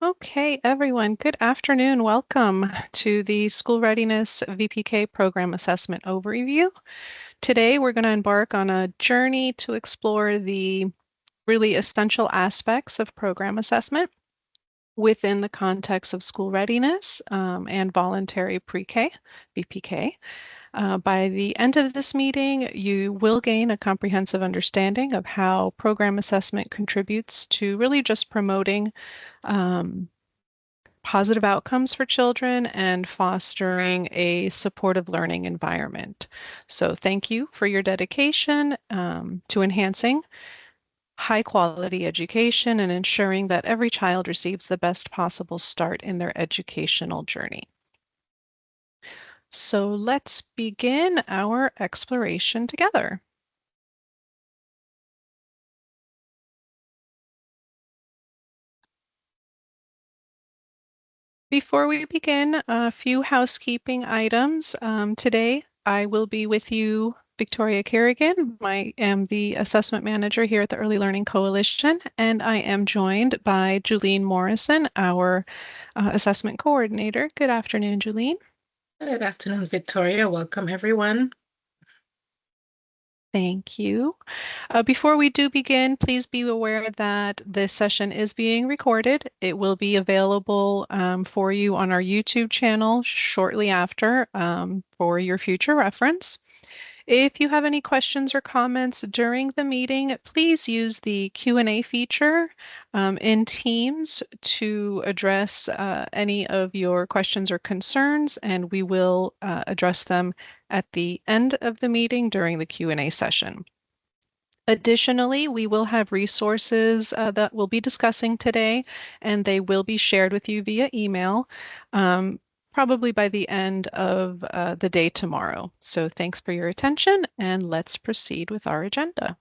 Okay, everyone, good afternoon. Welcome to the School Readiness VPK Program Assessment Overview. Today, we're going to embark on a journey to explore the really essential aspects of program assessment within the context of school readiness and voluntary pre-K, VPK. By the end of this meeting, you will gain a comprehensive understanding of how program assessment contributes to really just promoting positive outcomes for children and fostering a supportive learning environment. So thank you for your dedication to enhancing high quality education and ensuring that every child receives the best possible start in their educational journey. So let's begin our exploration together. Before we begin, a few housekeeping items. Today, I will be with you, Victoria Kerrigan. I am the assessment manager here at the Early Learning Coalition, and I am joined by Julene Morrison, our assessment coordinator. Good afternoon, Julene. Good afternoon, Victoria. Welcome, everyone. Thank you. Before we do begin, please be aware that this session is being recorded. It will be available for you on our YouTube channel shortly after for your future reference. If you have any questions or comments during the meeting, please use the Q&A feature in Teams to address any of your questions or concerns, and we will address them at the end of the meeting during the Q&A session. Additionally, we will have resources that we'll be discussing today, and they will be shared with you via email. Probably by the end of the day tomorrow. So thanks for your attention, and let's proceed with our agenda.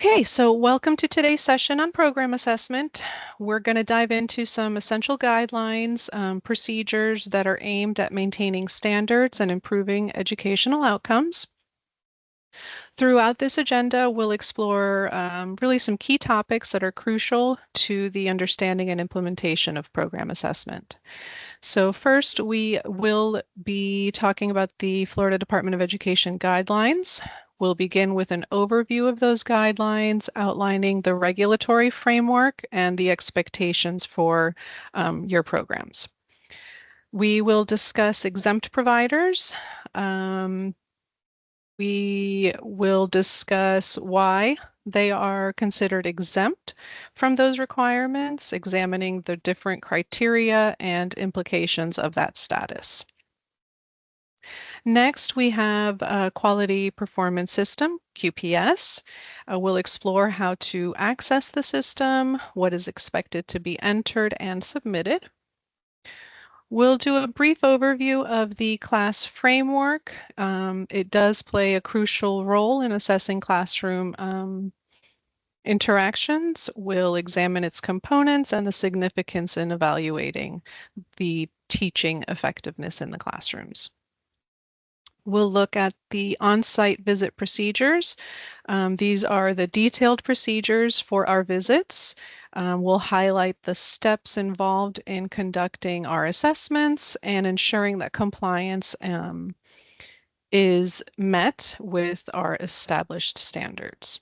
Okay, so welcome to today's session on program assessment. We're going to dive into some essential guidelines, procedures that are aimed at maintaining standards and improving educational outcomes. Throughout this agenda, we'll explore really some key topics that are crucial to the understanding and implementation of program assessment. So first, we will be talking about the Florida Department of Education guidelines. We'll begin with an overview of those guidelines, outlining the regulatory framework and the expectations for your programs. We will discuss exempt providers. We will discuss why they are considered exempt from those requirements, examining the different criteria and implications of that status. Next, we have a Quality Performance System, QPS. We'll explore how to access the system, what is expected to be entered and submitted. We'll do a brief overview of the class framework. It does play a crucial role in assessing classroom interactions. We'll examine its components and the significance in evaluating the teaching effectiveness in the classrooms. We'll look at the on-site visit procedures. These are the detailed procedures for our visits. We'll highlight the steps involved in conducting our assessments and ensuring that compliance is met with our established standards.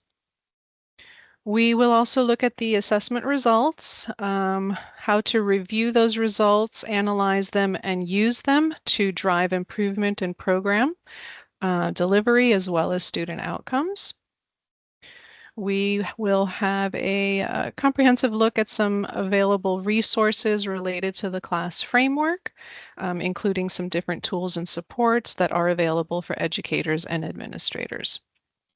We will also look at the assessment results, how to review those results, analyze them, and use them to drive improvement in program delivery as well as student outcomes. We will have a comprehensive look at some available resources related to the class framework, including some different tools and supports that are available for educators and administrators.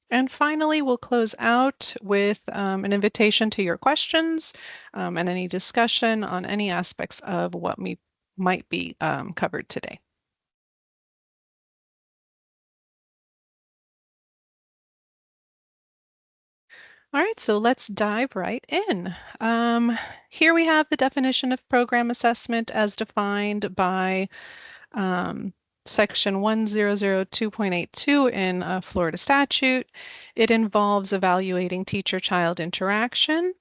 And finally, we'll close out with an invitation to your questions and any discussion on any aspects of what might be covered today. All right, so let's dive right in. Here we have the definition of program assessment as defined by Section 1002.82 in a Florida statute. It involves evaluating teacher-child interaction.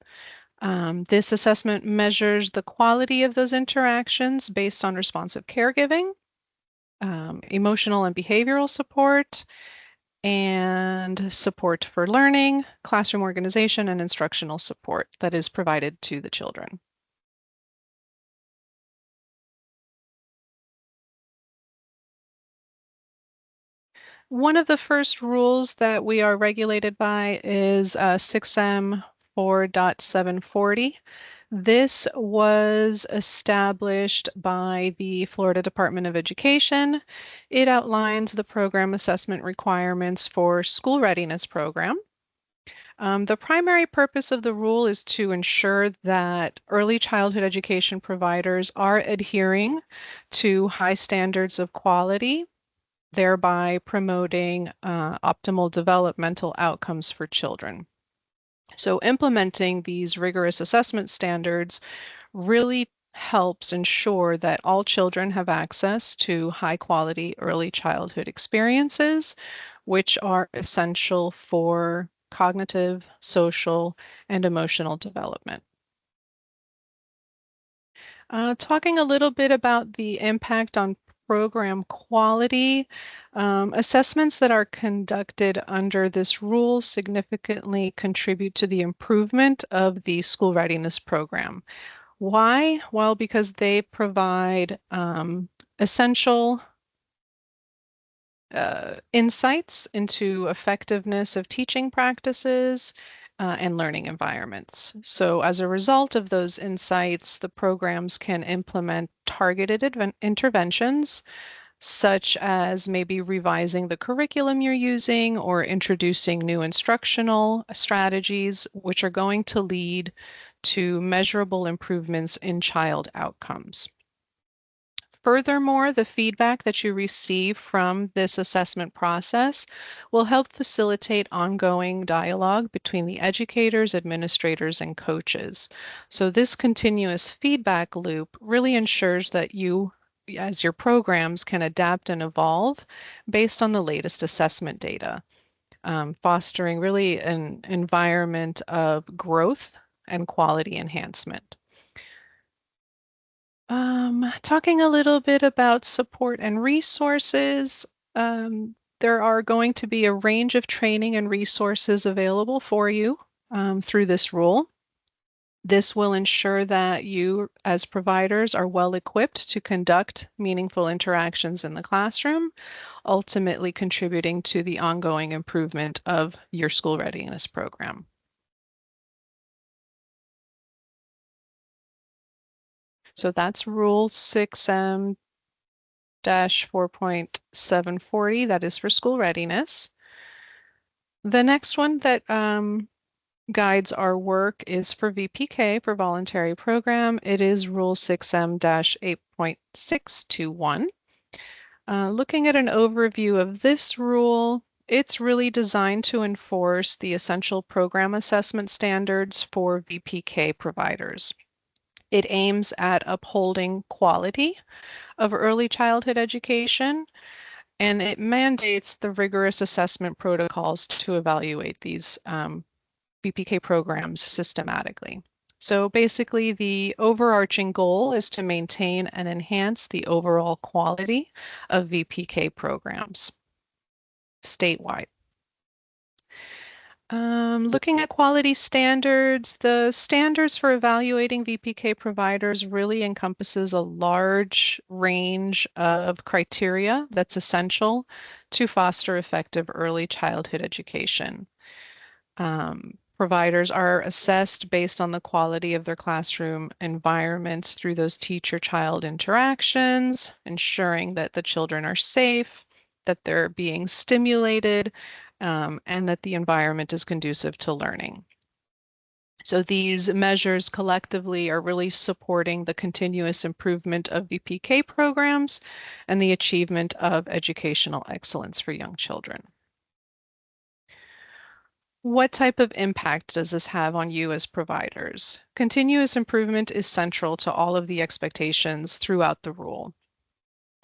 This assessment measures the quality of those interactions based on responsive caregiving, emotional and behavioral support, and support for learning, classroom organization, and instructional support that is provided to the children. One of the first rules that we are regulated by is 6M 4.740. This was established by the Florida Department of Education. It outlines the program assessment requirements for school readiness program. The primary purpose of the rule is to ensure that early childhood education providers are adhering to high standards of quality, thereby promoting optimal developmental outcomes for children. So implementing these rigorous assessment standards really helps ensure that all children have access to high quality early childhood experiences, which are essential for cognitive, social, and emotional development. Talking a little bit about the impact on program quality, assessments that are conducted under this rule significantly contribute to the improvement of the school readiness program. Why? Well, because they provide essential insights into effectiveness of teaching practices and learning environments. So as a result of those insights, the programs can implement targeted interventions, such as maybe revising the curriculum you're using or introducing new instructional strategies, which are going to lead to measurable improvements in child outcomes. Furthermore, the feedback that you receive from this assessment process will help facilitate ongoing dialogue between the educators, administrators, and coaches. So this continuous feedback loop really ensures that you, as your programs, can adapt and evolve based on the latest assessment data, fostering really an environment of growth and quality enhancement. Talking a little bit about support and resources, there are going to be a range of training and resources available for you through this rule. This will ensure that you, as providers, are well equipped to conduct meaningful interactions in the classroom, ultimately contributing to the ongoing improvement of your school readiness program. So that's Rule 6M 4.740, that is for school readiness. The next one that guides our work is for VPK, for voluntary program. It is Rule 6M 8.621. Looking at an overview of this rule, it's really designed to enforce the essential program assessment standards for VPK providers. It aims at upholding quality of early childhood education, and it mandates the rigorous assessment protocols to evaluate these VPK programs systematically. So basically, the overarching goal is to maintain and enhance the overall quality of VPK programs statewide. Looking at quality standards, the standards for evaluating VPK providers really encompasses a large range of criteria that's essential to foster effective early childhood education. Providers are assessed based on the quality of their classroom environments through those teacher-child interactions, ensuring that the children are safe, that they're being stimulated, and that the environment is conducive to learning. So these measures collectively are really supporting the continuous improvement of VPK programs and the achievement of educational excellence for young children. What type of impact does this have on you as providers? Continuous improvement is central to all of the expectations throughout the rule.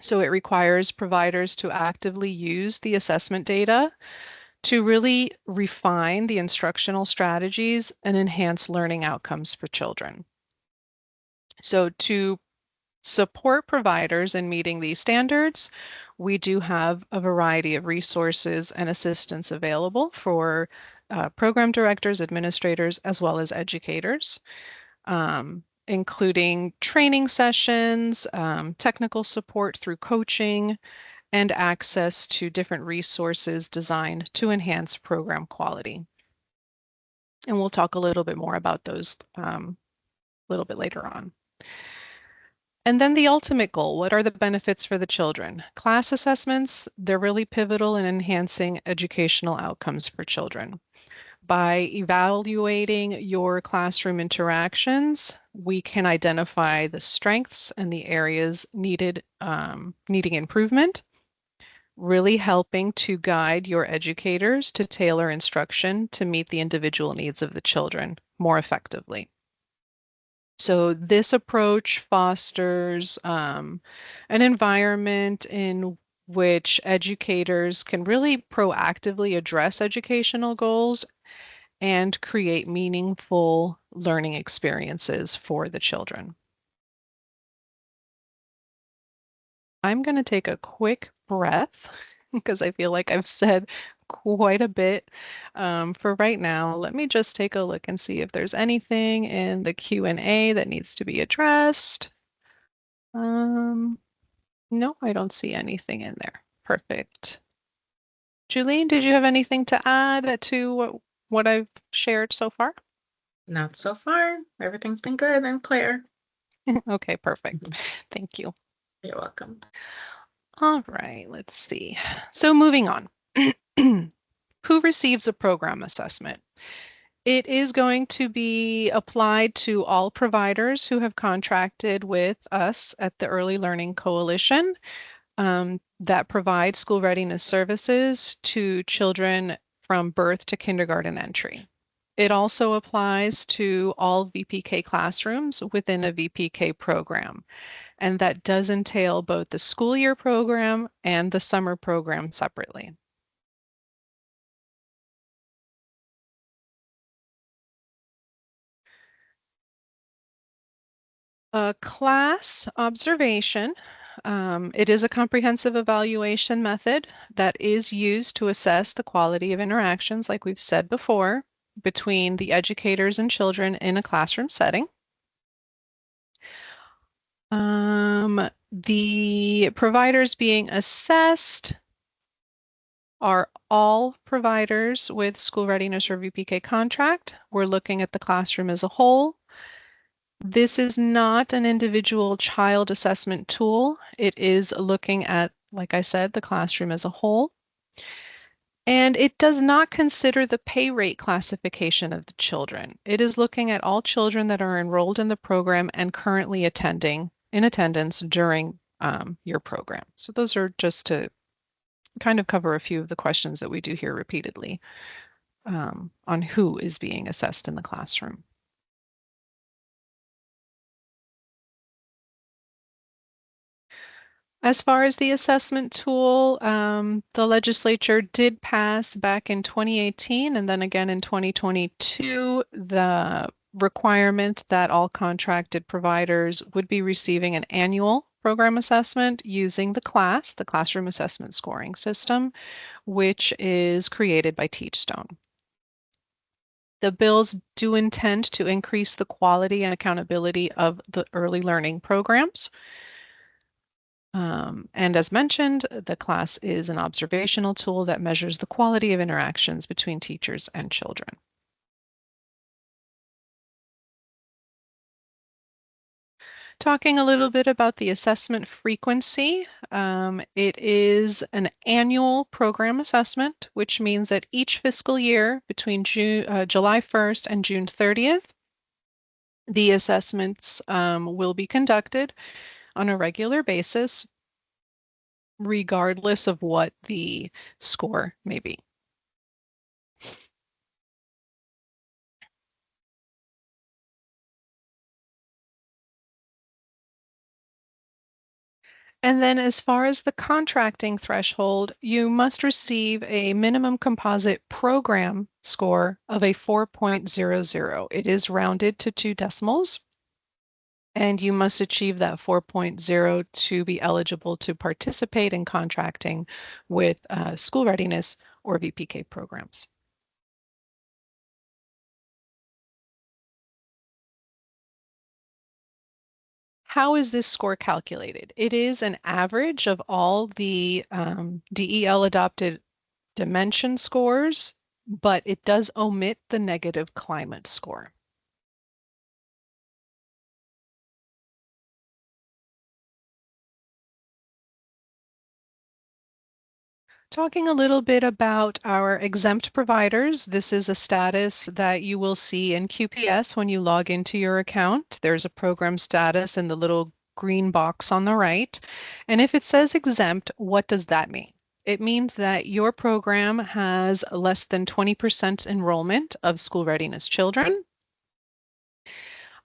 So it requires providers to actively use the assessment data to really refine the instructional strategies and enhance learning outcomes for children. So to support providers in meeting these standards, we do have a variety of resources and assistance available for program directors, administrators, as well as educators, including training sessions, technical support through coaching, and access to different resources designed to enhance program quality. And we'll talk a little bit more about those a little bit later on. And then the ultimate goal, what are the benefits for the children? Class assessments, they're really pivotal in enhancing educational outcomes for children. By evaluating your classroom interactions, we can identify the strengths and the areas needing improvement, really helping to guide your educators to tailor instruction to meet the individual needs of the children more effectively. So this approach fosters an environment in which educators can really proactively address educational goals and create meaningful learning experiences for the children. I'm going to take a quick breath because I feel like I've said quite a bit for right now. Let me just take a look and see if there's anything in the Q&A that needs to be addressed. Um, no, I don't see anything in there. Perfect. Julene, did you have anything to add to what I've shared so far? Not so far. Everything's been good and clear. Okay, perfect. Thank you. You're welcome. All right, let's see. So moving on. Who receives a program assessment? It is going to be applied to all providers who have contracted with us at the Early Learning Coalition that provide school readiness services to children from birth to kindergarten entry. It also applies to all VPK classrooms within a VPK program, and that does entail both the school year program and the summer program separately. A class observation. It is a comprehensive evaluation method that is used to assess the quality of interactions, like we've said before, between the educators and children in a classroom setting. The providers being assessed are all providers with school readiness or VPK contract. We're looking at the classroom as a whole. This is not an individual child assessment tool. It is looking at, like I said, the classroom as a whole. And it does not consider the pay rate classification of the children. It is looking at all children that are enrolled in the program and currently attending in attendance during your program. So those are just to kind of cover a few of the questions that we do hear repeatedly on who is being assessed in the classroom. As far as the assessment tool, the legislature did pass back in 2018 and then again in 2022 the requirement that all contracted providers would be receiving an annual program assessment using the classroom assessment scoring system, which is created by Teachstone. The bills do intend to increase the quality and accountability of the early learning programs. And as mentioned, the class is an observational tool that measures the quality of interactions between teachers and children. Talking a little bit about the assessment frequency, it is an annual program assessment, which means that each fiscal year between July 1st and June 30th, the assessments will be conducted on a regular basis, regardless of what the score may be. And then as far as the contracting threshold, you must receive a minimum composite program score of a 4.00. It is rounded to 2 decimals, and you must achieve that 4.0 to be eligible to participate in contracting with school readiness or VPK programs. How is this score calculated? It is an average of all the DEL adopted dimension scores, but it does omit the negative climate score. Talking a little bit about our exempt providers, this is a status that you will see in QPS when you log into your account. There's a program status in the little green box on the right. And if it says exempt, what does that mean? It means that your program has less than 20% enrollment of school readiness children.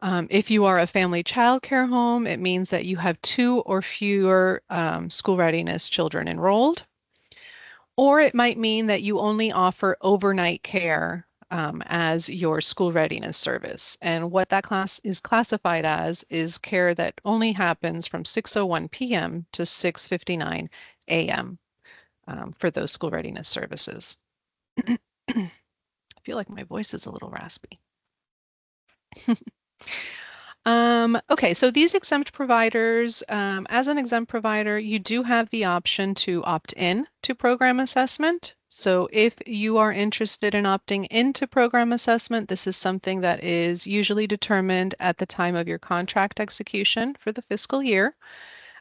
If you are a family child care home, it means that you have 2 or fewer school readiness children enrolled. Or it might mean that you only offer overnight care as your school readiness service. And what that class is classified as is care that only happens from 6:01 p.m. to 6:59 a.m. For those school readiness services. I feel like my voice is a little raspy. Okay, so these exempt providers, as an exempt provider, you do have the option to opt in to program assessment. So if you are interested in opting into program assessment, this is something that is usually determined at the time of your contract execution for the fiscal year.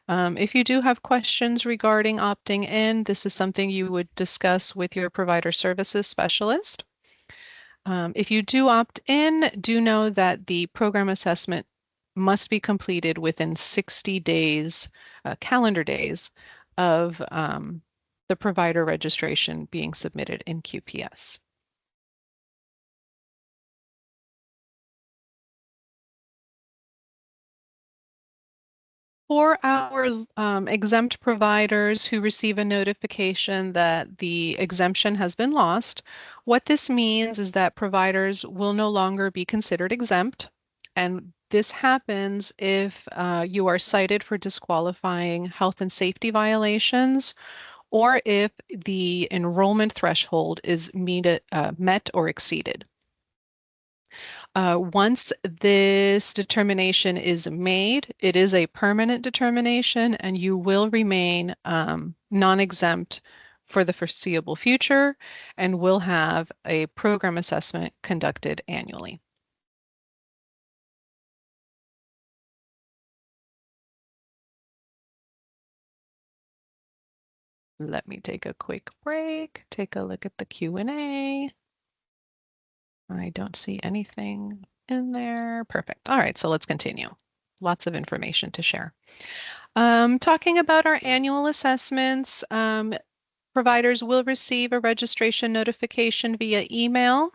If you do have questions regarding opting in, this is something you would discuss with your provider services specialist. If you do opt in, do know that the program assessment must be completed within 60 days, calendar days, of the provider registration being submitted in QPS. For our exempt providers who receive a notification that the exemption has been lost, what this means is that providers will no longer be considered exempt. And this happens if you are cited for disqualifying health and safety violations, or if the enrollment threshold is met or exceeded. Once this determination is made, it is a permanent determination and you will remain non-exempt for the foreseeable future and will have a program assessment conducted annually. Let me take a quick break, take a look at the Q&A. I don't see anything in there. Perfect. All right, so let's continue. Lots of information to share. Talking about our annual assessments, providers will receive a registration notification via email.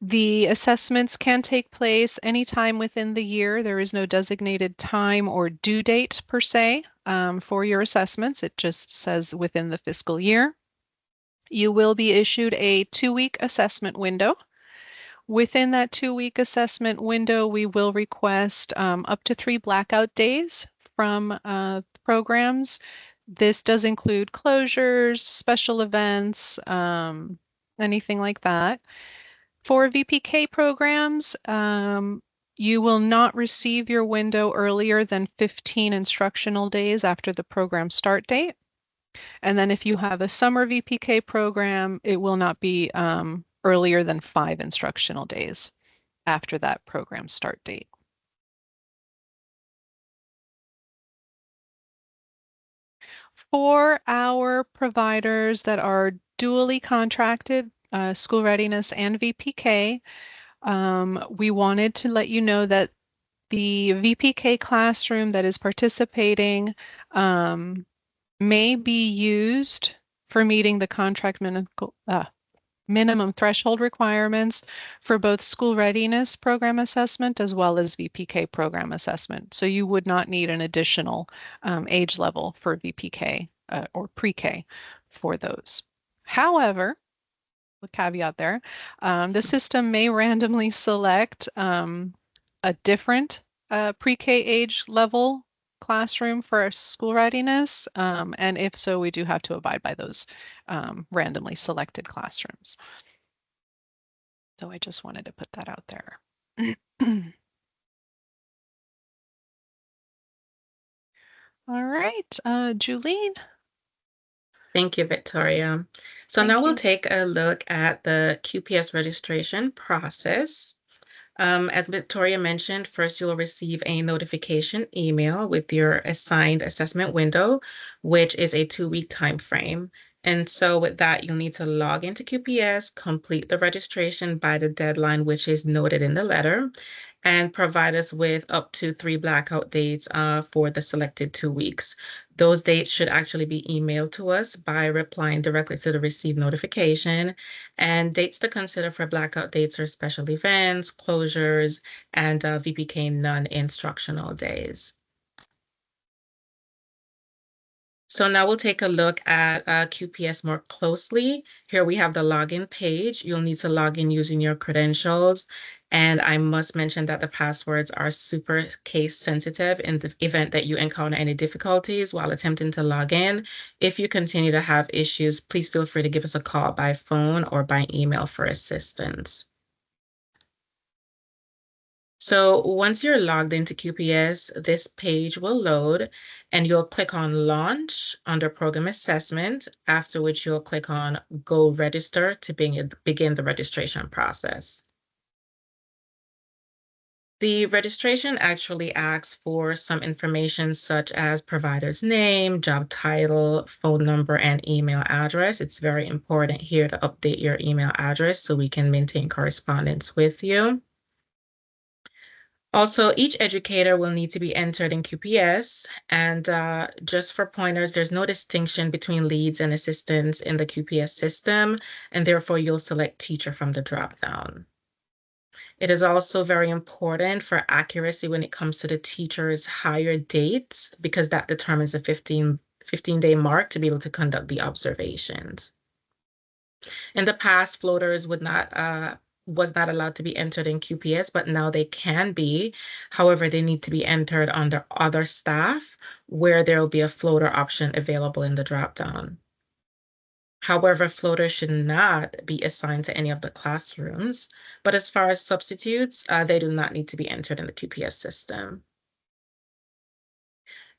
The assessments can take place anytime within the year. There is no designated time or due date per se for your assessments. It just says within the fiscal year. You will be issued a 2-week assessment window. Within that 2-week assessment window, we will request up to 3 blackout days from programs. This does include closures, special events, anything like that. For VPK programs, you will not receive your window earlier than 15 instructional days after the program start date. And then if you have a summer VPK program, it will not be earlier than 5 instructional days after that program start date. For our providers that are dually contracted, school readiness and VPK, we wanted to let you know that the VPK classroom that is participating may be used for meeting the minimum threshold requirements for both school readiness program assessment as well as VPK program assessment. So you would not need an additional age level for VPK or pre-K for those. However, the caveat there, the system may randomly select a different pre-K age level classroom for our school readiness. And if so, we do have to abide by those randomly selected classrooms. So I just wanted to put that out there. All right, Julene. Thank you, Victoria. So now Thank we'll you. take a look at the QPS registration process. As Victoria mentioned, first you'll receive a notification email with your assigned assessment window, which is a 2-week time frame. And so with that, you'll need to log into QPS, complete the registration by the deadline, which is noted in the letter, and provide us with up to 3 blackout dates for the selected 2 weeks. Those dates should actually be emailed to us by replying directly to the received notification. And dates to consider for blackout dates are special events, closures, and VPK non-instructional days. So now we'll take a look at QPS more closely. Here we have the login page. You'll need to log in using your credentials. And I must mention that the passwords are super case sensitive in the event that you encounter any difficulties while attempting to log in. If you continue to have issues, please feel free to give us a call by phone or by email for assistance. So once you're logged into QPS, this page will load and you'll click on Launch under Program Assessment, after which you'll click on Go Register to begin the registration process. The registration actually asks for some information such as provider's name, job title, phone number, and email address. It's very important here to update your email address so we can maintain correspondence with you. Also, each educator will need to be entered in QPS. And just for pointers, there's no distinction between leads and assistants in the QPS system, and therefore you'll select teacher from the dropdown. It is also very important for accuracy when it comes to the teacher's hire dates, because that determines the 15-day mark to be able to conduct the observations. In the past, floaters was not allowed to be entered in QPS, but now they can be. However, they need to be entered under other staff where there will be a floater option available in the dropdown. However, floaters should not be assigned to any of the classrooms, but as far as substitutes, they do not need to be entered in the QPS system.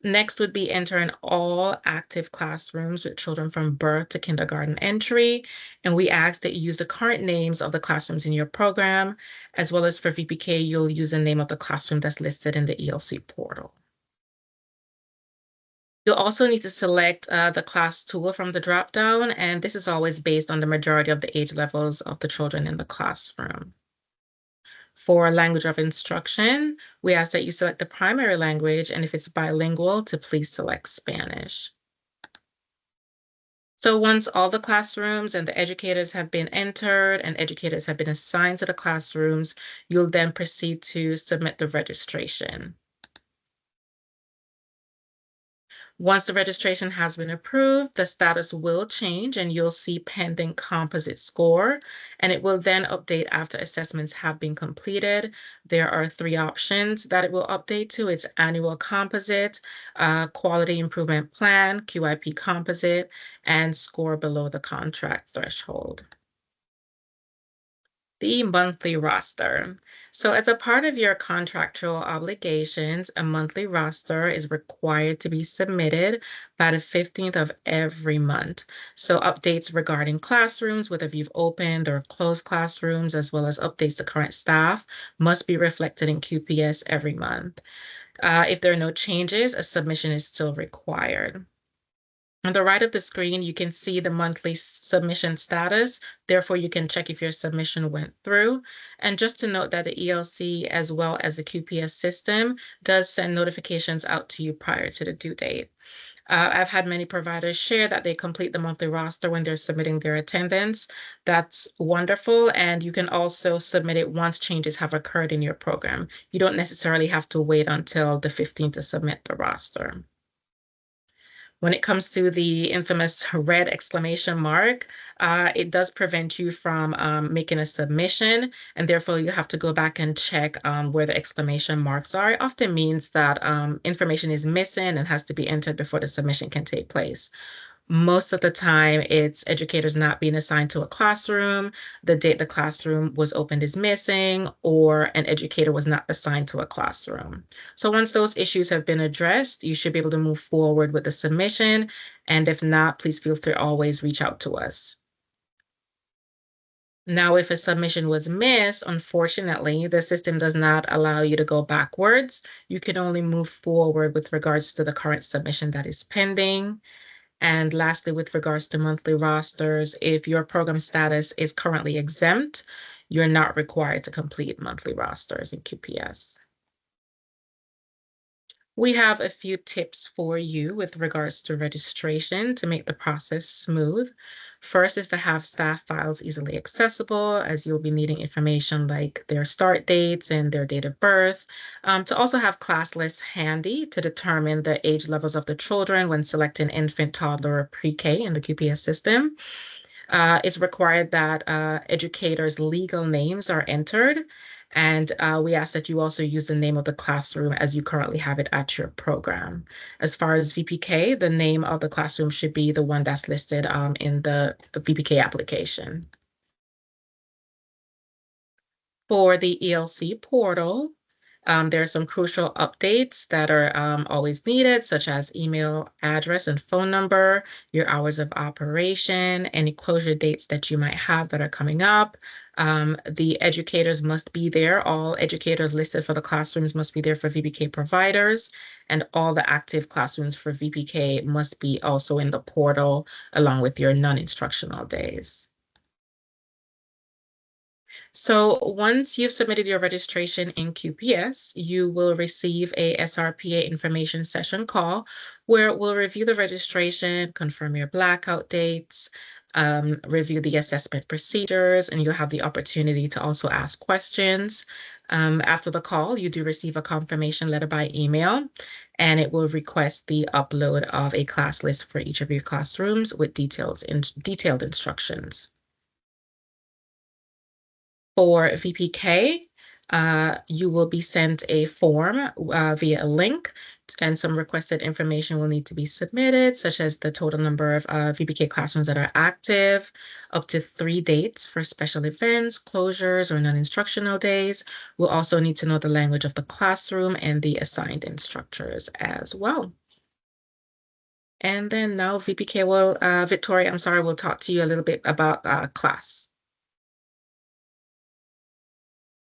Next would be entering all active classrooms with children from birth to kindergarten entry. And we ask that you use the current names of the classrooms in your program, as well as for VPK, you'll use the name of the classroom that's listed in the ELC portal. You'll also need to select the class tool from the dropdown, and this is always based on the majority of the age levels of the children in the classroom. For language of instruction, we ask that you select the primary language, and if it's bilingual, to please select Spanish. So once all the classrooms and the educators have been entered and educators have been assigned to the classrooms, you'll then proceed to submit the registration. Once the registration has been approved, the status will change and you'll see pending composite score, and it will then update after assessments have been completed. There are 3 options that it will update to. It's annual composite, quality improvement plan, QIP composite, and score below the contract threshold. The monthly roster. So as a part of your contractual obligations, a monthly roster is required to be submitted by the 15th of every month. So updates regarding classrooms, whether you've opened or closed classrooms, as well as updates to current staff, must be reflected in QPS every month. If there are no changes, a submission is still required. On the right of the screen, you can see the monthly submission status. Therefore, you can check if your submission went through. And just to note that the ELC, as well as the QPS system, does send notifications out to you prior to the due date. I've had many providers share that they complete the monthly roster when they're submitting their attendance. That's wonderful. And you can also submit it once changes have occurred in your program. You don't necessarily have to wait until the 15th to submit the roster. When it comes to the infamous red exclamation mark, it does prevent you from making a submission, and therefore you have to go back and check where the exclamation marks are. It often means that information is missing and has to be entered before the submission can take place. Most of the time, it's educators not being assigned to a classroom, the date the classroom was opened is missing, or an educator was not assigned to a classroom. So once those issues have been addressed, you should be able to move forward with the submission. And if not, please feel free to always reach out to us. Now, if a submission was missed, unfortunately, the system does not allow you to go backwards. You can only move forward with regards to the current submission that is pending. And lastly, with regards to monthly rosters, if your program status is currently exempt, you're not required to complete monthly rosters in QPS. We have a few tips for you with regards to registration to make the process smooth. First is to have staff files easily accessible, as you'll be needing information like their start dates and their date of birth. To also have class lists handy to determine the age levels of the children when selecting infant, toddler, or pre-K in the QPS system. It's required that educators' legal names are entered, and we ask that you also use the name of the classroom as you currently have it at your program. As far as VPK, the name of the classroom should be the one that's listed in the VPK application. For the ELC portal, there are some crucial updates that are always needed, such as email address and phone number, your hours of operation, any closure dates that you might have that are coming up. The educators must be there. All educators listed for the classrooms must be there for VPK providers, and all the active classrooms for VPK must be also in the portal along with your non-instructional days. So once you've submitted your registration in QPS, you will receive a SRPA information session call where we'll review the registration, confirm your blackout dates, review the assessment procedures, and you'll have the opportunity to also ask questions. After the call, you do receive a confirmation letter by email, and it will request the upload of a class list for each of your classrooms with detailed instructions. For VPK, you will be sent a form via a link, and some requested information will need to be submitted, such as the total number of VPK classrooms that are active, up to 3 dates for special events, closures, or non-instructional days. We'll also need to know the language of the classroom and the assigned instructors as well. And then now VPK will, Victoria, I'm sorry, we'll talk to you a little bit about class.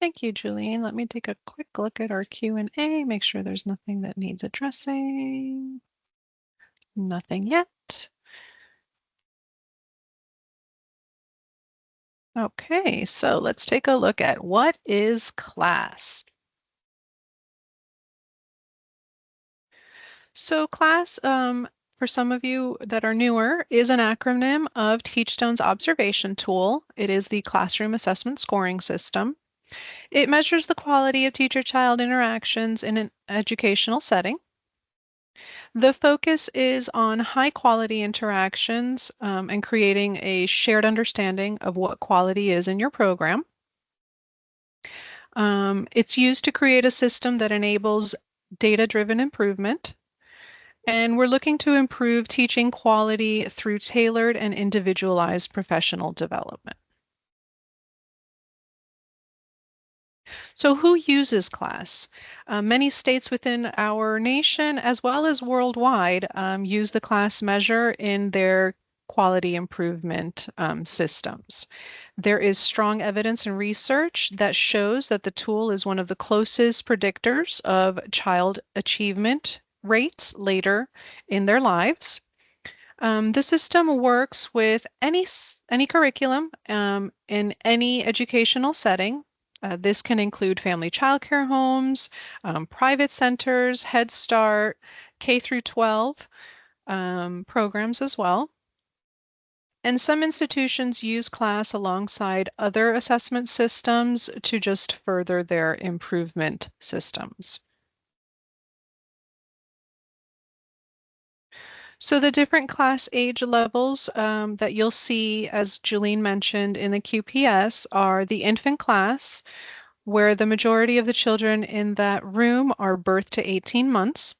Thank you, Julian. Let me take a quick look at our Q&A, make sure there's nothing that needs addressing. Nothing yet. Okay, so let's take a look at what is class. So class, for some of you that are newer, is an acronym of Teachstone's observation tool. It is the classroom assessment scoring system. It measures the quality of teacher-child interactions in an educational setting. The focus is on high quality interactions and creating a shared understanding of what quality is in your program. It's used to create a system that enables data-driven improvement. And we're looking to improve teaching quality through tailored and individualized professional development. So who uses class? Many states within our nation, as well as worldwide, use the class measure in their quality improvement systems. There is strong evidence and research that shows that the tool is one of the closest predictors of child achievement rates later in their lives. The system works with any curriculum in any educational setting. This can include family childcare homes, private centers, Head Start, K through 12 programs as well. And some institutions use class alongside other assessment systems to just further their improvement systems. So the different class age levels that you'll see, as Julene mentioned in the QPS, are the infant class, where the majority of the children in that room are birth to 18 months.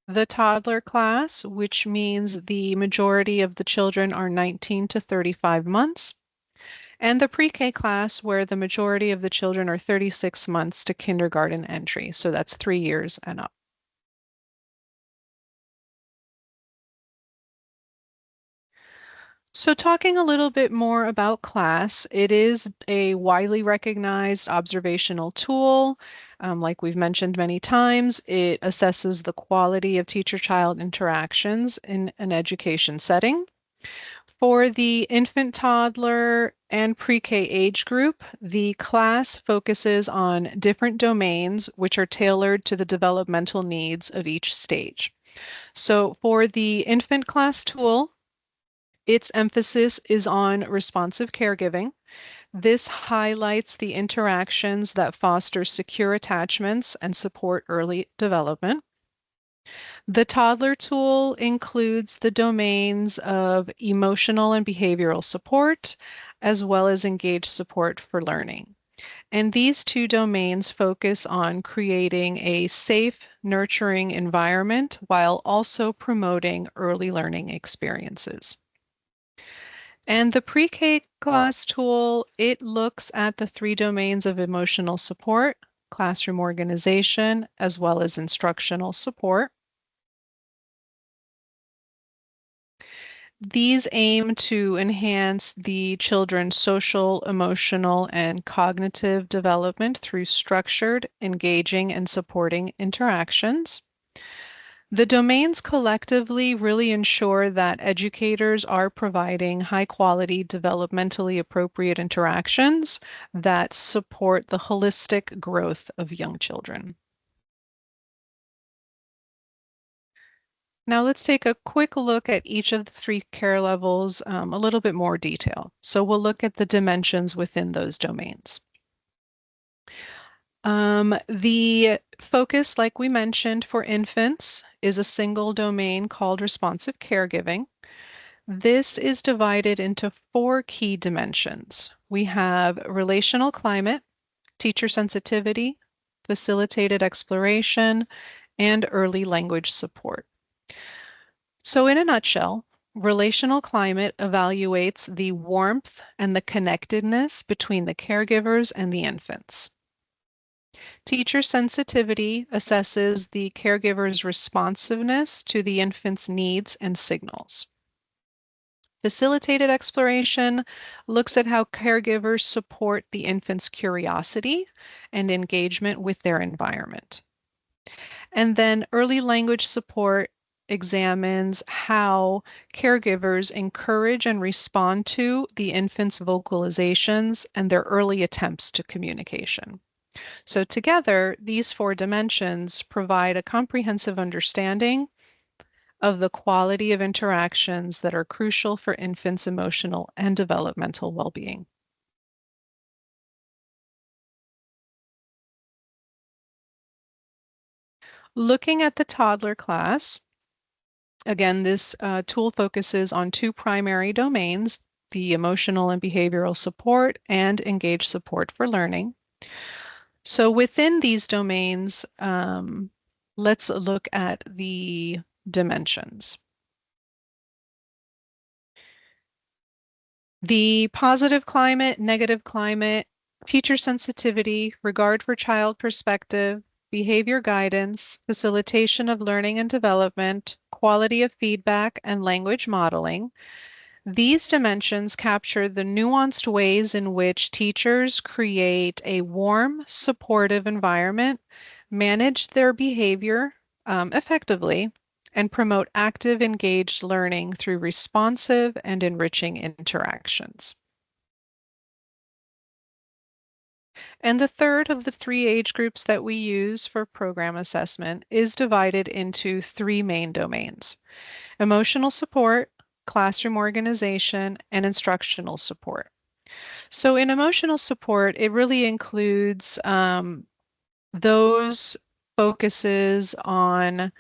The toddler class, which means the majority of the children are 19 to 35 months. And the pre-K class, where the majority of the children are 36 months to kindergarten entry. So that's 3 years and up. So, talking a little bit more about class, it is a widely recognized observational tool. Like we've mentioned many times, it assesses the quality of teacher-child interactions in an education setting. For the infant, toddler, and pre-K age group, the class focuses on different domains which are tailored to the developmental needs of each stage. So, for the infant class tool, its emphasis is on responsive caregiving. This highlights the interactions that foster secure attachments and support early development. The toddler tool includes the domains of emotional and behavioral support, as well as engaged support for learning. And these two domains focus on creating a safe, nurturing environment while also promoting early learning experiences. And the pre-K class tool, it looks at the three domains of emotional support, classroom organization, as well as instructional support. These aim to enhance the children's social, emotional, and cognitive development through structured, engaging, and supporting interactions. The domains collectively really ensure that educators are providing high quality, developmentally appropriate interactions that support the holistic growth of young children. Now let's take a quick look at each of the three care levels, a little bit more detail. So we'll look at the dimensions within those domains. The focus, like we mentioned, for infants is a single domain called responsive caregiving. This is divided into four key dimensions. We have relational climate, teacher sensitivity, facilitated exploration, and early language support. So, in a nutshell, relational climate evaluates the warmth and the connectedness between the caregivers and the infants. Teacher sensitivity assesses the caregiver's responsiveness to the infant's needs and signals. Facilitated exploration looks at how caregivers support the infant's curiosity and engagement with their environment. And then early language support examines how caregivers encourage and respond to the infant's vocalizations and their early attempts to communication. So together, these four dimensions provide a comprehensive understanding of the quality of interactions that are crucial for infants' emotional and developmental well-being. Looking at the toddler class, again, this tool focuses on two primary domains, the emotional and behavioral support and engaged support for learning. So within these domains, let's look at the dimensions. The positive climate, negative climate, teacher sensitivity, regard for child perspective, behavior guidance, facilitation of learning and development, quality of feedback, and language modeling. These dimensions capture the nuanced ways in which teachers create a warm, supportive environment, manage their behavior effectively, and promote active, engaged learning through responsive and enriching interactions. And the third of the three age groups that we use for program assessment is divided into three main domains: emotional support, classroom organization, and instructional support. So in emotional support, it really includes those focuses on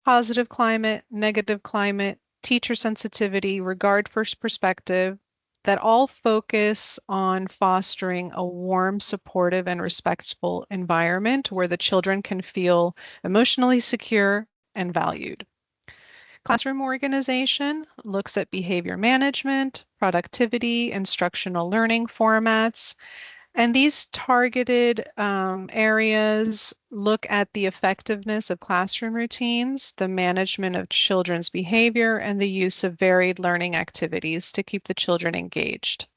positive climate, negative climate, teacher sensitivity, regard for perspective, that all focus on fostering a warm, supportive, and respectful environment where the children can feel emotionally secure and valued. Classroom organization looks at behavior management, productivity, instructional learning formats, and these targeted areas look at the effectiveness of classroom routines, the management of children's behavior, and the use of varied learning activities to keep the children engaged.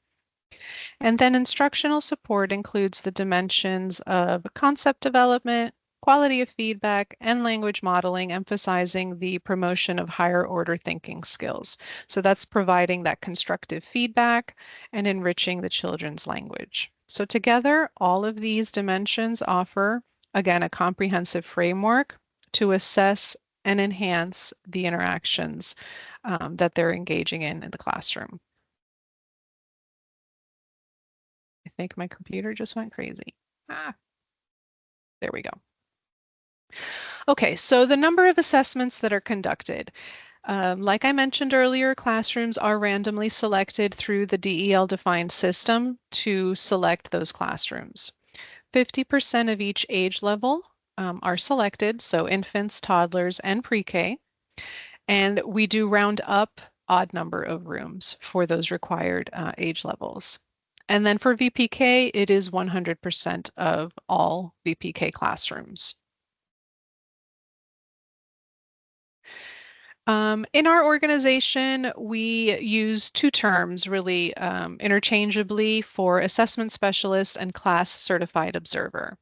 And then instructional support includes the dimensions of concept development, quality of feedback, and language modeling, emphasizing the promotion of higher order thinking skills. So that's providing that constructive feedback and enriching the children's language. So together, all of these dimensions offer, again, a comprehensive framework to assess and enhance the interactions that they're engaging in the classroom. I think my computer just went crazy. There we go. Okay, so the number of assessments that are conducted. Like I mentioned earlier, classrooms are randomly selected through the DEL-defined system to select those classrooms. 50% of each age level are selected, so infants, toddlers, and pre-K. And we do round up odd number of rooms for those required age levels. And then for VPK, it is 100% of all VPK classrooms. In our organization, we use two terms really interchangeably for assessment specialist and class certified observer.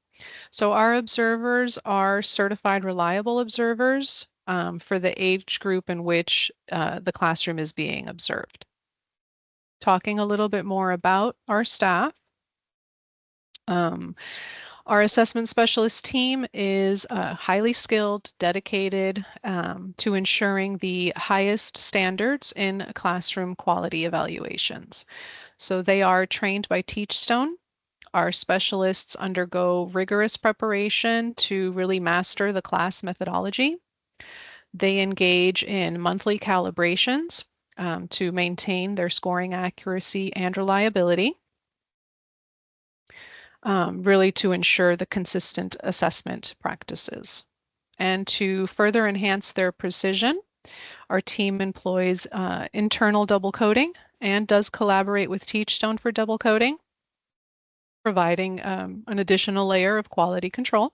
So our observers are certified reliable observers for the age group in which the classroom is being observed. Talking a little bit more about our staff. Our assessment specialist team is highly skilled, dedicated to ensuring the highest standards in classroom quality evaluations. So they are trained by Teachstone. Our specialists undergo rigorous preparation to really master the class methodology. They engage in monthly calibrations to maintain their scoring accuracy and reliability. Really to ensure the consistent assessment practices. And to further enhance their precision, our team employs internal double coding and does collaborate with Teachstone for double coding, providing an additional layer of quality control.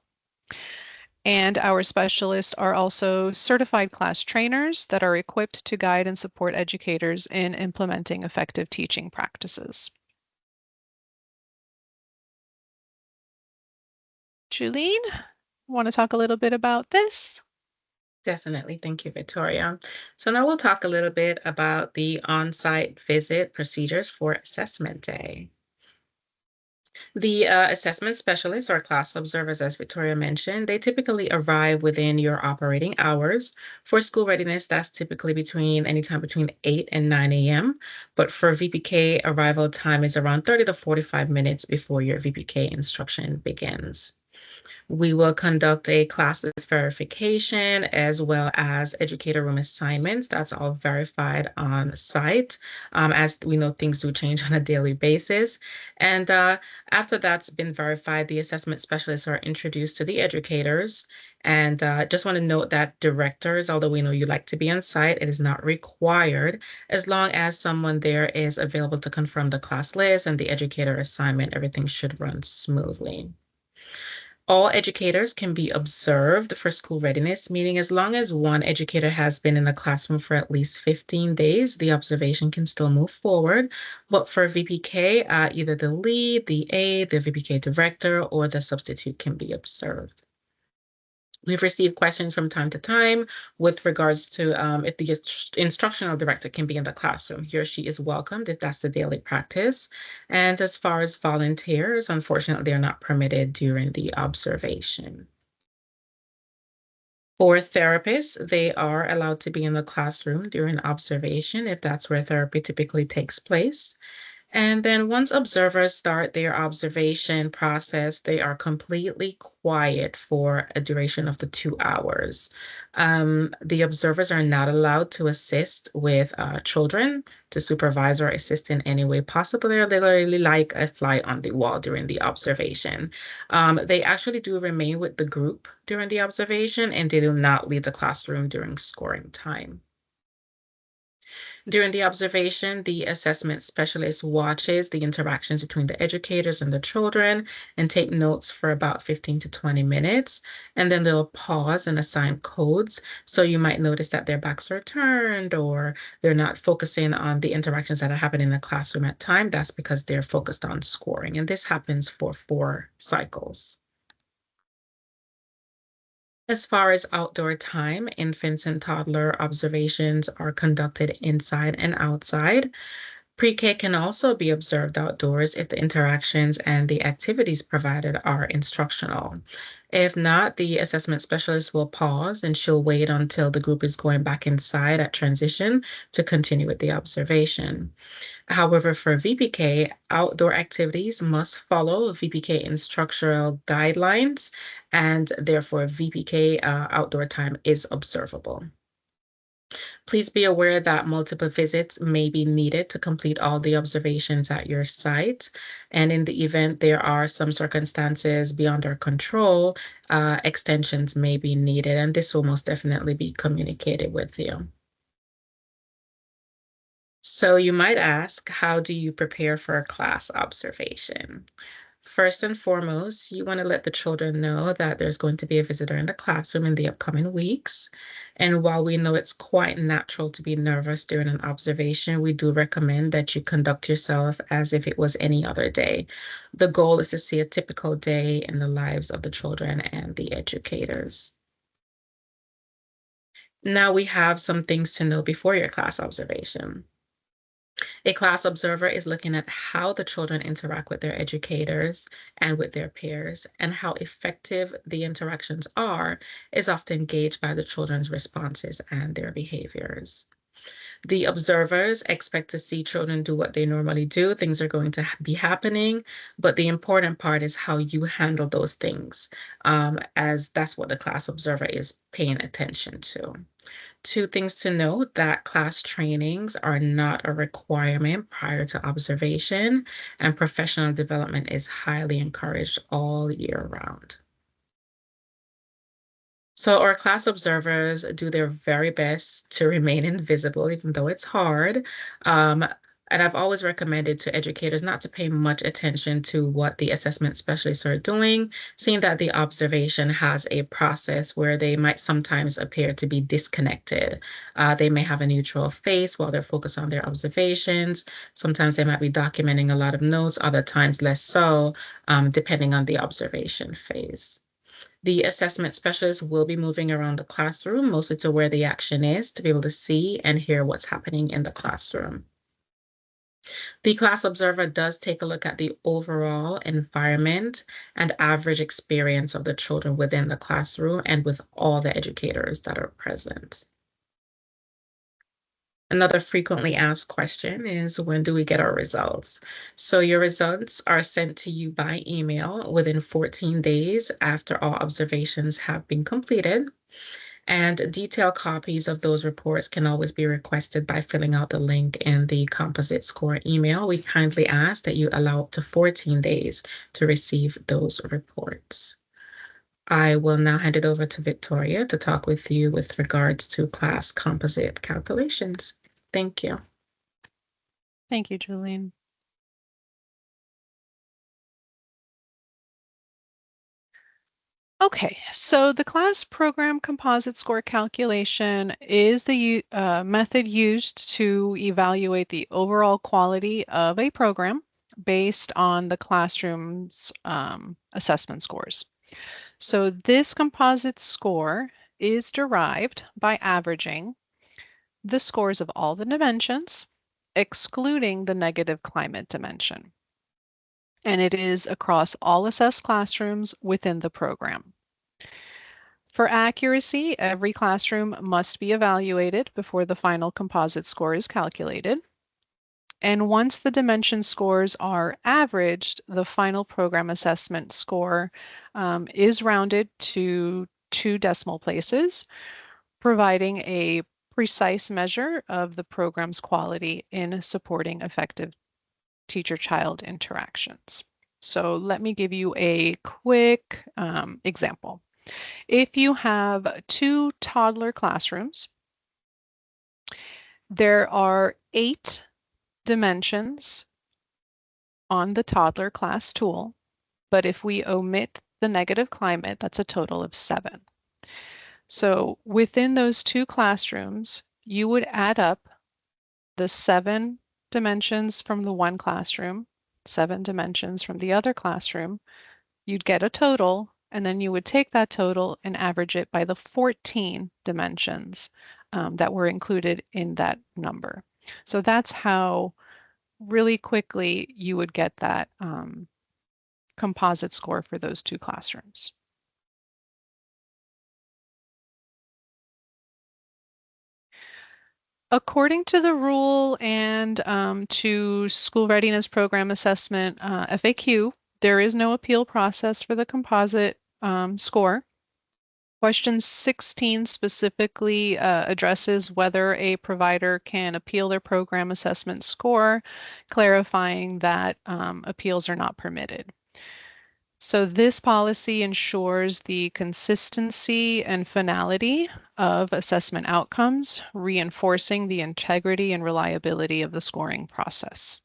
And our specialists are also certified class trainers that are equipped to guide and support educators in implementing effective teaching practices. Julene, want to talk a little bit about this? Definitely. Thank you, Victoria. So now we'll talk a little bit about the on-site visit procedures for assessment day. The assessment specialists or class observers, as Victoria mentioned, they typically arrive within your operating hours. For school readiness, that's typically anytime between 8 and 9 a.m. But for VPK, arrival time is around 30 to 45 minutes before your VPK instruction begins. We will conduct a classes verification as well as educator room assignments. That's all verified on site. As we know, things do change on a daily basis. And after that's been verified, the assessment specialists are introduced to the educators. And just want to note that directors, although we know you like to be on site, it is not required as long as someone there is available to confirm the class list and the educator assignment, everything should run smoothly. All educators can be observed for school readiness, meaning as long as one educator has been in the classroom for at least 15 days, the observation can still move forward. But for VPK, either the lead, the aide, the VPK director, or the substitute can be observed. We've received questions from time to time with regards to if the instructional director can be in the classroom. He or she is welcomed if that's the daily practice. And as far as volunteers, unfortunately, they're not permitted during the observation. For therapists, they are allowed to be in the classroom during observation if that's where therapy typically takes place. And then once observers start their observation process, they are completely quiet for a duration of the 2 hours. The observers are not allowed to assist with children, to supervise or assist in any way possible. They're literally like a fly on the wall during the observation. They actually do remain with the group during the observation, and they do not leave the classroom during scoring time. During the observation, the assessment specialist watches the interactions between the educators and the children and take notes for about 15 to 20 minutes. And then they'll pause and assign codes. So you might notice that their backs are turned or they're not focusing on the interactions that are happening in the classroom at time. That's because they're focused on scoring. And this happens for 4 cycles. As far as outdoor time, infants and toddler observations are conducted inside and outside. Pre-K can also be observed outdoors if the interactions and the activities provided are instructional. If not, the assessment specialist will pause and she'll wait until the group is going back inside at transition to continue with the observation. However, for VPK, outdoor activities must follow VPK instructional guidelines, and therefore VPK outdoor time is observable. Please be aware that multiple visits may be needed to complete all the observations at your site. And in the event there are some circumstances beyond our control, extensions may be needed, and this will most definitely be communicated with you. So you might ask, how do you prepare for a class observation? First and foremost, you want to let the children know that there's going to be a visitor in the classroom in the upcoming weeks. And while we know it's quite natural to be nervous during an observation, we do recommend that you conduct yourself as if it was any other day. The goal is to see a typical day in the lives of the children and the educators. Now we have some things to know before your class observation. A class observer is looking at how the children interact with their educators and with their peers, and how effective the interactions are is often gauged by the children's responses and their behaviors. The observers expect to see children do what they normally do. Things are going to be happening, but the important part is how you handle those things, as that's what the class observer is paying attention to. Two things to note: that class trainings are not a requirement prior to observation, and professional development is highly encouraged all year round. So our class observers do their very best to remain invisible, even though it's hard. Um, and I've always recommended to educators not to pay much attention to what the assessment specialists are doing, seeing that the observation has a process where they might sometimes appear to be disconnected. They may have a neutral face while they're focused on their observations. Sometimes they might be documenting a lot of notes, other times less so, depending on the observation phase. The assessment specialist will be moving around the classroom, mostly to where the action is, to be able to see and hear what's happening in the classroom. The class observer does take a look at the overall environment and average experience of the children within the classroom and with all the educators that are present. Another frequently asked question is, when do we get our results? So your results are sent to you by email within 14 days after all observations have been completed. And detailed copies of those reports can always be requested by filling out the link in the composite score email. We kindly ask that you allow up to 14 days to receive those reports. I will now hand it over to Victoria to talk with you with regards to class composite calculations. Thank you. Thank you, Julian. Okay, so the class program composite score calculation is the method used to evaluate the overall quality of a program based on the classroom's assessment scores. So this composite score is derived by averaging the scores of all the dimensions, excluding the negative climate dimension. And it is across all assessed classrooms within the program. For accuracy, every classroom must be evaluated before the final composite score is calculated. And once the dimension scores are averaged, the final program assessment score is rounded to 2 decimal places, providing a precise measure of the program's quality in supporting effective teacher-child interactions. So let me give you a quick example. If you have 2 toddler classrooms, there are 8 dimensions on the toddler class tool, but if we omit the negative climate, that's a total of 7. So within those 2 classrooms, you would add up the 7 dimensions from the one classroom, 7 dimensions from the other classroom. You'd get a total, and then you would take that total and average it by the 14 dimensions that were included in that number. So that's how really quickly you would get that composite score for those 2 classrooms. According to the rule and to School Readiness Program Assessment FAQ, there is no appeal process for the composite score. Question 16 specifically addresses whether a provider can appeal their program assessment score, clarifying that appeals are not permitted. So this policy ensures the consistency and finality of assessment outcomes, reinforcing the integrity and reliability of the scoring process.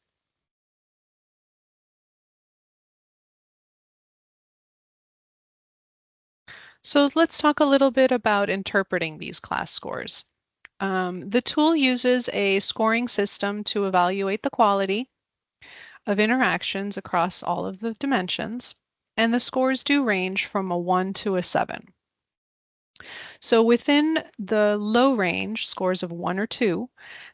So let's talk a little bit about interpreting these class scores. The tool uses a scoring system to evaluate the quality of interactions across all of the dimensions, and the scores do range from a 1 to a 7. So within the low range, scores of 1 or 2,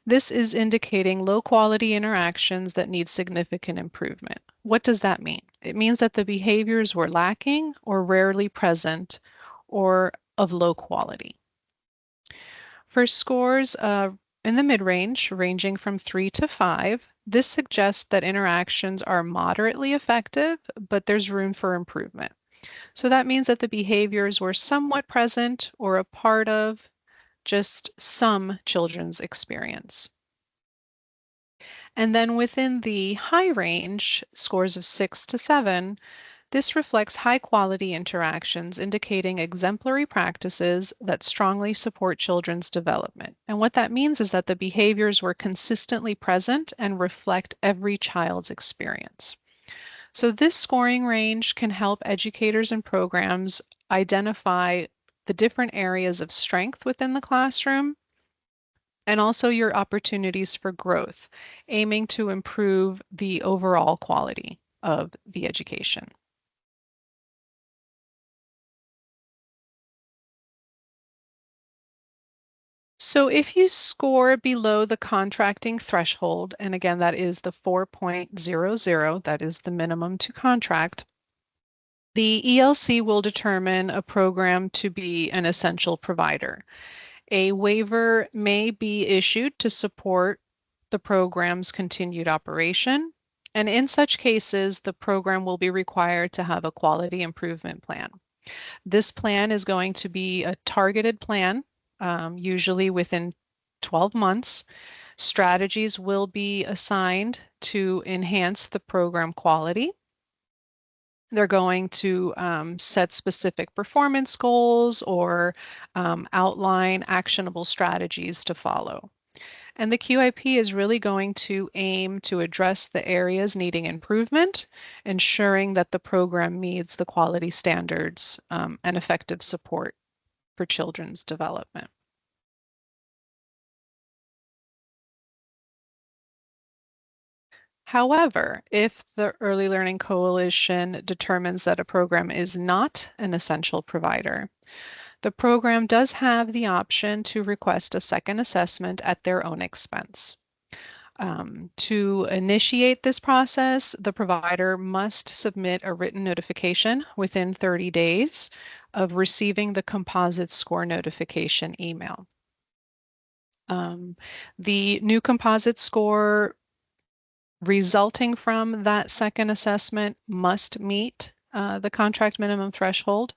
this is indicating low quality interactions that need significant improvement. What does that mean? It means that the behaviors were lacking or rarely present or of low quality. For scores in the mid-range, ranging from 3 to 5, this suggests that interactions are moderately effective, but there's room for improvement. So that means that the behaviors were somewhat present or a part of just some children's experience. And then within the high range, scores of 6 to 7, this reflects high quality interactions, indicating exemplary practices that strongly support children's development. And what that means is that the behaviors were consistently present and reflect every child's experience. So this scoring range can help educators and programs identify the different areas of strength within the classroom and also your opportunities for growth, aiming to improve the overall quality of the education. So if you score below the contracting threshold, and again, that is the 4.00, that is the minimum to contract, the ELC will determine a program to be an essential provider. A waiver may be issued to support the program's continued operation, and in such cases, the program will be required to have a quality improvement plan. This plan is going to be a targeted plan, usually within 12 months. Strategies will be assigned to enhance the program quality. They're going to set specific performance goals or outline actionable strategies to follow. And the QIP is really going to aim to address the areas needing improvement, ensuring that the program meets the quality standards and effective support for children's development. However, if the Early Learning Coalition determines that a program is not an essential provider, the program does have the option to request a second assessment at their own expense. To initiate this process, the provider must submit a written notification within 30 days of receiving the composite score notification email. Um, the new composite score resulting from that second assessment must meet the contract minimum threshold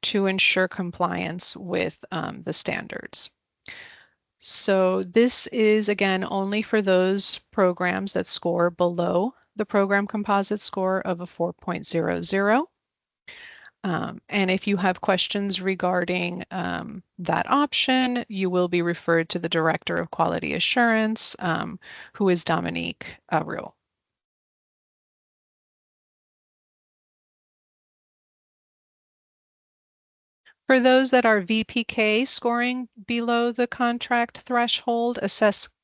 to ensure compliance with the standards. So this is again only for those programs that score below the program composite score of a 4.00. And if you have questions regarding that option, you will be referred to the Director of Quality Assurance, who is Dominique Rule. For those that are VPK scoring below the contract threshold,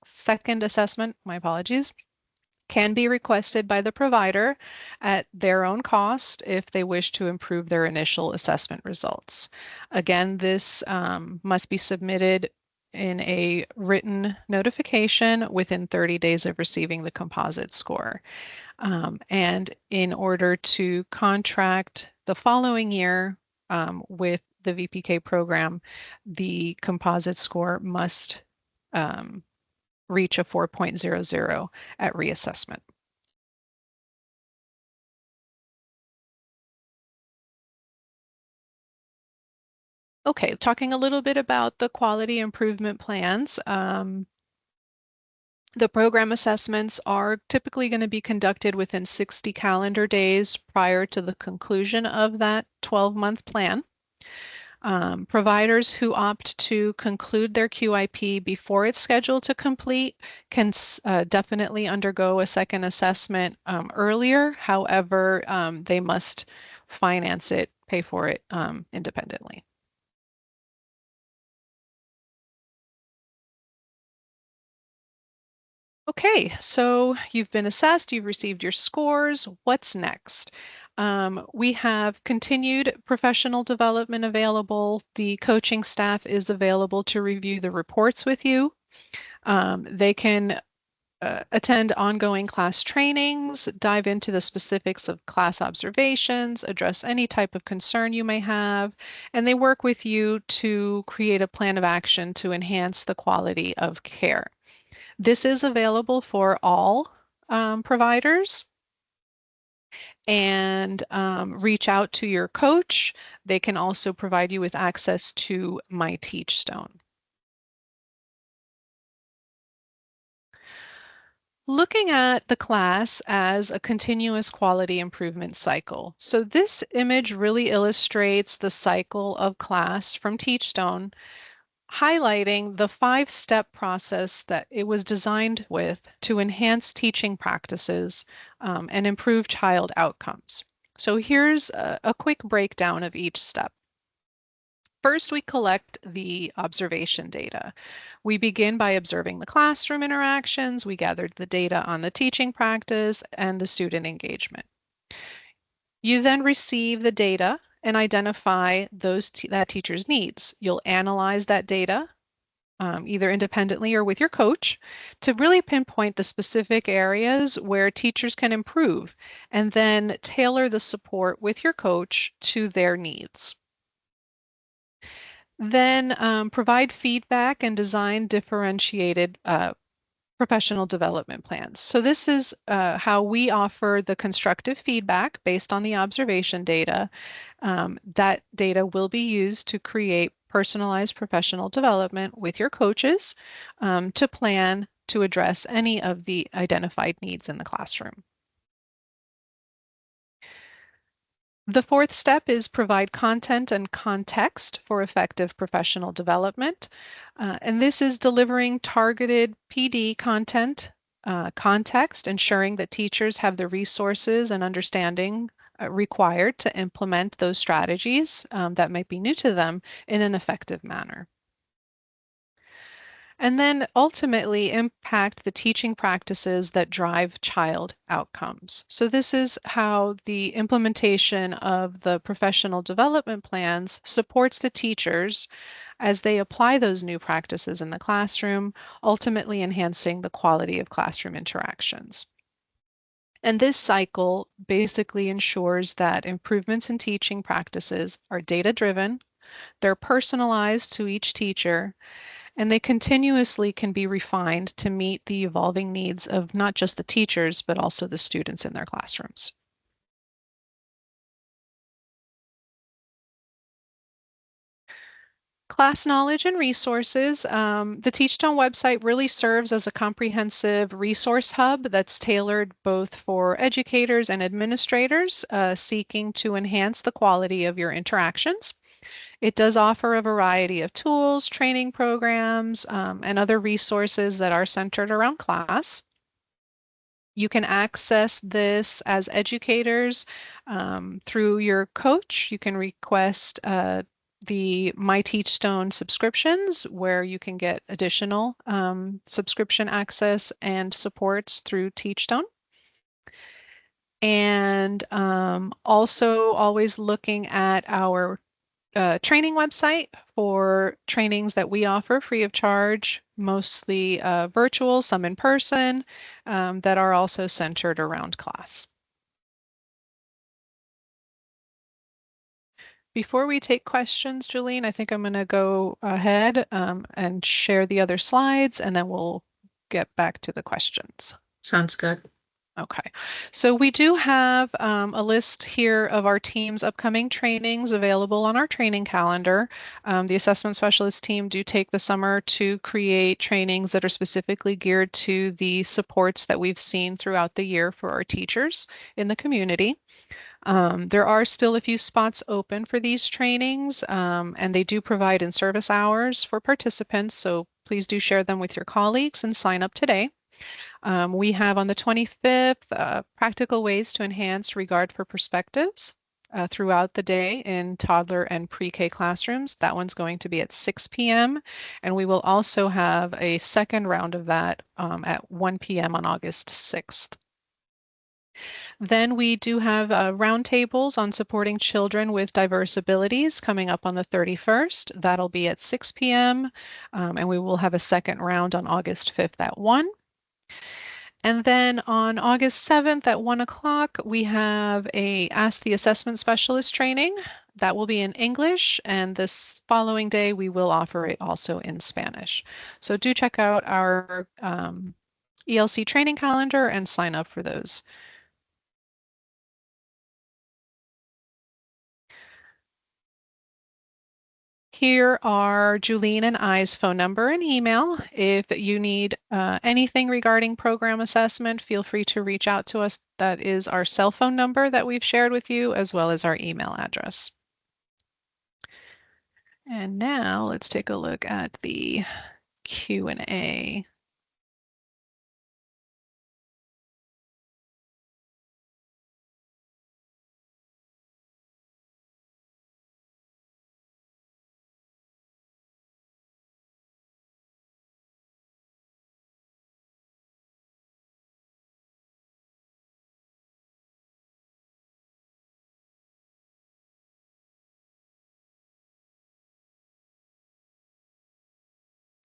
second assessment, my apologies, can be requested by the provider at their own cost if they wish to improve their initial assessment results. Again, this must be submitted in a written notification within 30 days of receiving the composite score. And in order to contract the following year with the VPK program, the composite score must reach a 4.00 at reassessment. Okay, talking a little bit about the quality improvement plans. The program assessments are typically going to be conducted within 60 calendar days prior to the conclusion of that 12-month plan. Providers who opt to conclude their QIP before it's scheduled to complete can definitely undergo a second assessment earlier. However, they must finance it, pay for it independently. Okay, so you've been assessed, you've received your scores. What's next? We have continued professional development available. The coaching staff is available to review the reports with you. They can attend ongoing class trainings, dive into the specifics of class observations, address any type of concern you may have, and they work with you to create a plan of action to enhance the quality of care. This is available for all providers, and reach out to your coach. They can also provide you with access to My Teachstone. Looking at the class as a continuous quality improvement cycle. So this image really illustrates the cycle of class from Teachstone, highlighting the 5-step process that it was designed with to enhance teaching practices and improve child outcomes. So here's a quick breakdown of each step. First, we collect the observation data. We begin by observing the classroom interactions. We gathered the data on the teaching practice and the student engagement. You then receive the data and identify that teacher's needs. You'll analyze that data either independently or with your coach to really pinpoint the specific areas where teachers can improve and then tailor the support with your coach to their needs. Then provide feedback and design differentiated professional development plans. So this is how we offer the constructive feedback based on the observation data. That data will be used to create personalized professional development with your coaches to plan to address any of the identified needs in the classroom. The fourth step is provide content and context for effective professional development. And this is delivering targeted PD content, context, ensuring that teachers have the resources and understanding required to implement those strategies that might be new to them in an effective manner. and then ultimately impact the teaching practices that drive child outcomes. So, this is how the implementation of the professional development plans supports the teachers as they apply those new practices in the classroom, ultimately enhancing the quality of classroom interactions. And this cycle basically ensures that improvements in teaching practices are data driven, they're personalized to each teacher, and they continuously can be refined to meet the evolving needs of not just the teachers, but also the students in their classrooms. Class knowledge and resources. The Teachstone website really serves as a comprehensive resource hub that's tailored both for educators and administrators seeking to enhance the quality of your interactions. It does offer a variety of tools, training programs, and other resources that are centered around class. You can access this as educators through your coach. You can request the My Teachstone subscriptions, where you can get additional subscription access and supports through Teachstone. And also always looking at our training website for trainings that we offer free of charge, mostly virtual, some in person, that are also centered around class. Before we take questions, Julene, I think I'm going to go ahead and share the other slides, and then we'll get back to the questions. Sounds good. Okay, so we do have a list here of our team's upcoming trainings available on our training calendar. The assessment specialist team do take the summer to create trainings that are specifically geared to the supports that we've seen throughout the year for our teachers in the community. There are still a few spots open for these trainings, and they do provide in-service hours for participants, so please do share them with your colleagues and sign up today. We have on the 25th practical ways to enhance regard for perspectives throughout the day in toddler and pre-K classrooms. That one's going to be at 6 p.m. And we will also have a second round of that at 1 p.m. on August 6th. Then we do have roundtables on supporting children with diverse abilities coming up on the 31st. That'll be at 6 p.m. And we will have a second round on August 5th at 1. And then on August 7th at 1 o'clock, we have a Ask the Assessment Specialist training. That will be in English, and this following day we will offer it also in Spanish. So do check out our ELC training calendar and sign up for those. Here are Julene and I's phone number and email. If you need anything regarding program assessment, feel free to reach out to us. That is our cell phone number that we've shared with you, as well as our email address. And now let's take a look at the Q&A.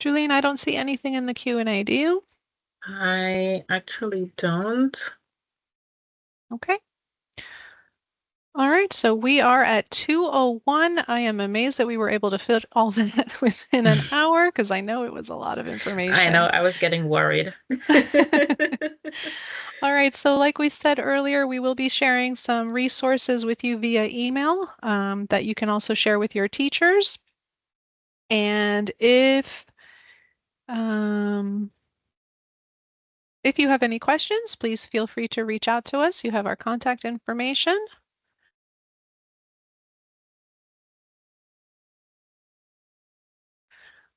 Julene, I don't see anything in the Q&A, do you? I actually don't. Okay. All right, so we are at 2:01. I am amazed that we were able to fit all that within an hour because I know it was a lot of I know, information. I was getting worried. All right, so like we said earlier, we will be sharing some resources with you via email that you can also share with your teachers. And um, if you have any questions, please feel free to reach out to us. You have our contact information.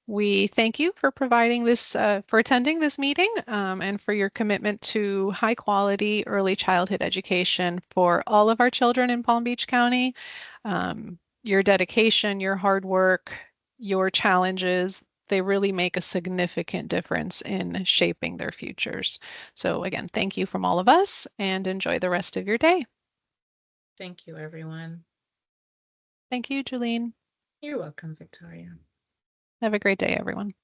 We thank you for providing this, for attending this meeting, and for your commitment to high quality early childhood education for all of our children in Palm Beach County. Your dedication, your hard work, your challenges, they really make a significant difference in shaping their futures. So again, thank you from all of us and enjoy the rest of your day. Thank you, everyone. Thank you, Julene. You're welcome, Victoria. Have a great day, everyone.